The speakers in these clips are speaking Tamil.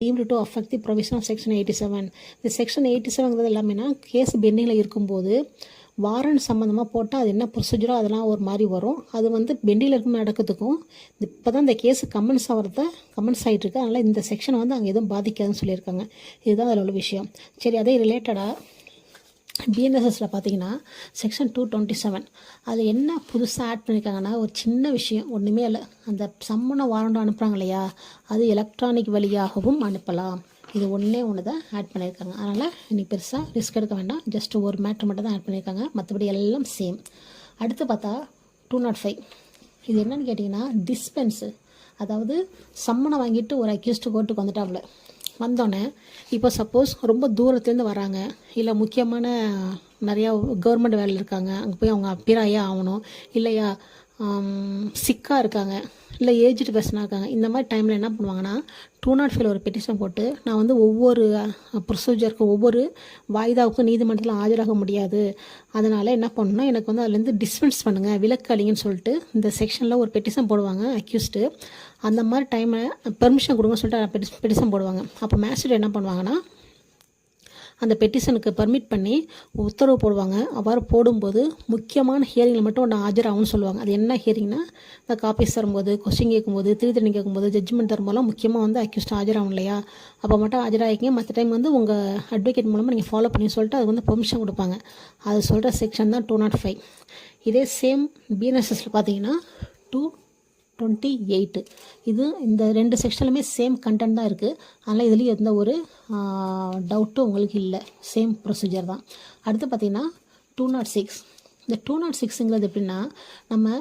deemed to affect the provision of section 87. இந்த செக்ஷன் 87ங்கிறது எல்லாமேனா கேஸ் பெண்டிங்கில் இருக்கும்போது வாரண்ட் சம்மந்தமாக போட்டால் அது என்ன ப்ரொசீஜரோ அதெல்லாம் ஒரு மாதிரி வரும். அது வந்து பெண்டிங்கில் இருக்கும் நடக்கிறதுக்கும் இப்போ தான் இந்த கேஸு கமெண்ட்ஸ் ஆகிட்டுருக்கு. அதனால் இந்த செக்ஷனை வந்து அங்கே எதுவும் பாதிக்காதுன்னு சொல்லியிருக்காங்க. இதுதான் அதில் உள்ள விஷயம். சரி, அதே ரிலேட்டடாக பிஎன்எஸ்எஸில் பார்த்தீங்கன்னா செக்ஷன் 227 அது என்ன புதுசாக ஆட் பண்ணியிருக்காங்கன்னா ஒரு சின்ன விஷயம், ஒன்றுமே இல்லை. அந்த சம்மனை வாரண்ட் அனுப்புகிறாங்க இல்லையா, அது எலக்ட்ரானிக் வழியாகவும் அனுப்பலாம். இது ஒன்று தான் ஆட் பண்ணியிருக்காங்க. அதனால் இன்றைக்கி பெருசாக ரிஸ்க் எடுக்க வேண்டாம். ஜஸ்ட் ஒரு மேட்ரு மட்டும் தான் ஆட் பண்ணியிருக்காங்க, மற்றபடி எல்லாம் சேம். அடுத்து பார்த்தா 205 இது என்னன்னு கேட்டிங்கன்னா டிஸ்பென்ஸு. அதாவது சம்மனை வாங்கிட்டு ஒரு அக்யூஸ்டு கோர்ட்டுக்கு வந்துட்டாப்புல. வந்தோடனே இப்போ சப்போஸ் ரொம்ப தூரத்துலேருந்து வராங்க, இல்லை முக்கியமான நிறையா கவர்மெண்ட் வேலை இருக்காங்க, அங்கே போய் அவங்க அப்பியராயே ஆகணும், இல்லையா சிக்காக இருக்காங்க, இல்லை ஏஜ்டு பர்சனாக இருக்காங்க. இந்த மாதிரி டைமில் என்ன பண்ணுவாங்கன்னா 205 ஒரு பெட்டிஷன் போட்டு நான் வந்து ஒவ்வொரு ப்ரொசீஜருக்கும் ஒவ்வொரு வாய்தாவுக்கும் நீதிமன்றத்தில் ஆஜராக முடியாது, அதனால் என்ன பண்ணணும்னா எனக்கு வந்து அதுலேருந்து டிஸ்பென்ஸ் பண்ணுங்கள், விலக்கு அளிங்கன்னு சொல்லிட்டு இந்த செக்ஷனில் ஒரு பெட்டிஷன் போடுவாங்க அக்யூஸ்டு. அந்த மாதிரி டைமில் பெர்மிஷன் கொடுங்கன்னு சொல்லிட்டு பெட்டிஷன் போடுவாங்க. அப்போ மேஜிஸ்ட்ரேட் என்ன பண்ணுவாங்கன்னா அந்த பெட்டிஷனுக்கு பர்மிட் பண்ணி உத்தரவு போடுவாங்க. அவ்வாறு போடும்போது முக்கியமான ஹியரிங்கில் மட்டும் ஒன்று ஆஜராகும்னு சொல்லுவாங்க. அது என்ன ஹியரிங்னா இந்த காப்பீஸ் தரும்போது, கொஸ்டின் கேட்கும்போது, திருத்தணி கேட்கும்போது, ஜட்ஜ்மெண்ட் தரும்போதெல்லாம் முக்கியமாக வந்து அக்யூஸ்ட் ஆஜராகும் இல்லையா, அப்போ மட்டும் ஆஜராகிங்க. மற்ற டைம் வந்து உங்கள் அட்வொகேட் மூலமாக நீங்கள் ஃபாலோ பண்ணி சொல்லிட்டு அது வந்து பெர்மிஷன் கொடுப்பாங்க. அது சொல்கிற செக்ஷன் தான் 205. இதே சேம் பிஎன்எஸ்எஸில் பார்த்தீங்கன்னா 228 இது இந்த ரெண்டு செக்ஷன்லுமே சேம் கண்டென்ட் தான் இருக்குது. அதனால் இதுலேயும் எந்த ஒரு டவுட்டும் உங்களுக்கு இல்லை, சேம் ப்ரொசீஜர் தான். அடுத்து பார்த்திங்கன்னா 206. இந்த 206ங்கிறது எப்படின்னா நம்ம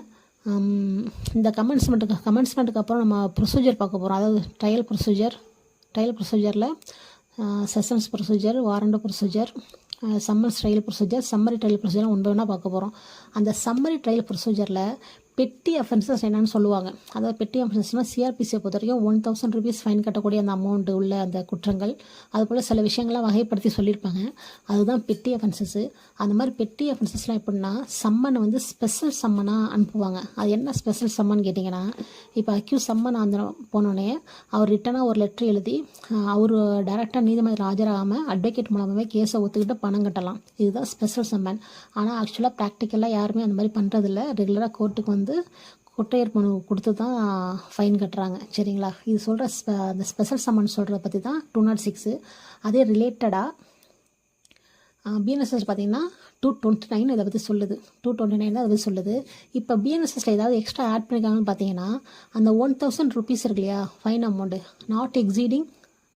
இந்த கமெண்ட்ஸ்மெண்ட்டுக்கு அப்புறம் நம்ம ப்ரொசீஜர் பார்க்க போகிறோம். அதாவது ட்ரையல் ப்ரொசீஜரில் sessions procedure, warrant procedure, summons trial procedure, summary trial procedure ஒன்று ஒன்றா பார்க்க போகிறோம். அந்த சம்மரி ட்ரையல் ப்ரொசீஜரில் பெட்டி அஃபென்சஸ் என்னென்னு சொல்லுவாங்க. அதாவது பெட்டி அஃபென்சஸ்னால் சிஆர்பிசியை பொறுத்த வரைக்கும் 1000 rupees ஃபைன் கட்டக்கூடிய அந்த அமௌண்ட்டு உள்ள அந்த குற்றங்கள், அதுபோல் சில விஷயங்கள்லாம் வகைப்படுத்தி சொல்லியிருப்பாங்க. அதுதான் பெட்டி அஃபென்சஸ்ஸு. அந்த மாதிரி பெட்டி அஃபென்சஸ்லாம் எப்படின்னா சம்மனை வந்து ஸ்பெஷல் சம்மனாக அனுப்புவாங்க. அது என்ன ஸ்பெஷல் சம்மன் கேட்டிங்கன்னா, இப்போ அக்யூஸ் சம்மன் அந்த போனோடனே அவர் ரிட்டனாக ஒரு லெட்ரு எழுதி அவர் டைரெக்டாக நீதிமன்றத்தில் ஆஜராகாமல் அட்வொகேட் மூலமாகவே கேஸை ஒத்துக்கிட்டு பணம் கட்டலாம். இதுதான் ஸ்பெஷல் சம்மன். ஆனால் ஆக்சுவலாக ப்ராக்டிக்கலாக யாருமே அந்த மாதிரி பண்ணுறதில்ல. ரெகுலராக கோர்ட்டுக்கு வந்து குற்றையர் மனு கொடுத்து தான் ஃபைன் கட்டுறாங்க. சரிங்களா, இது சொல்கிற அந்த ஸ்பெஷல் சம்மன் சொல்கிறத பற்றி தான் 206. அதே ரிலேட்டடாக பிஎன்எஸ்எஸ் பார்த்திங்கன்னா 229 இதை பற்றி சொல்லுது. 229 தான் அதை சொல்லுது. இப்போ பிஎன்எஸ்எஸில் ஏதாவது எக்ஸ்ட்ரா ஆட் பண்ணியிருக்காங்கன்னு பார்த்தீங்கன்னா அந்த 1000 rupees இருக்கு இல்லையா ஃபைன் அமௌண்ட்டு, நாட் எக்ஸீடிங்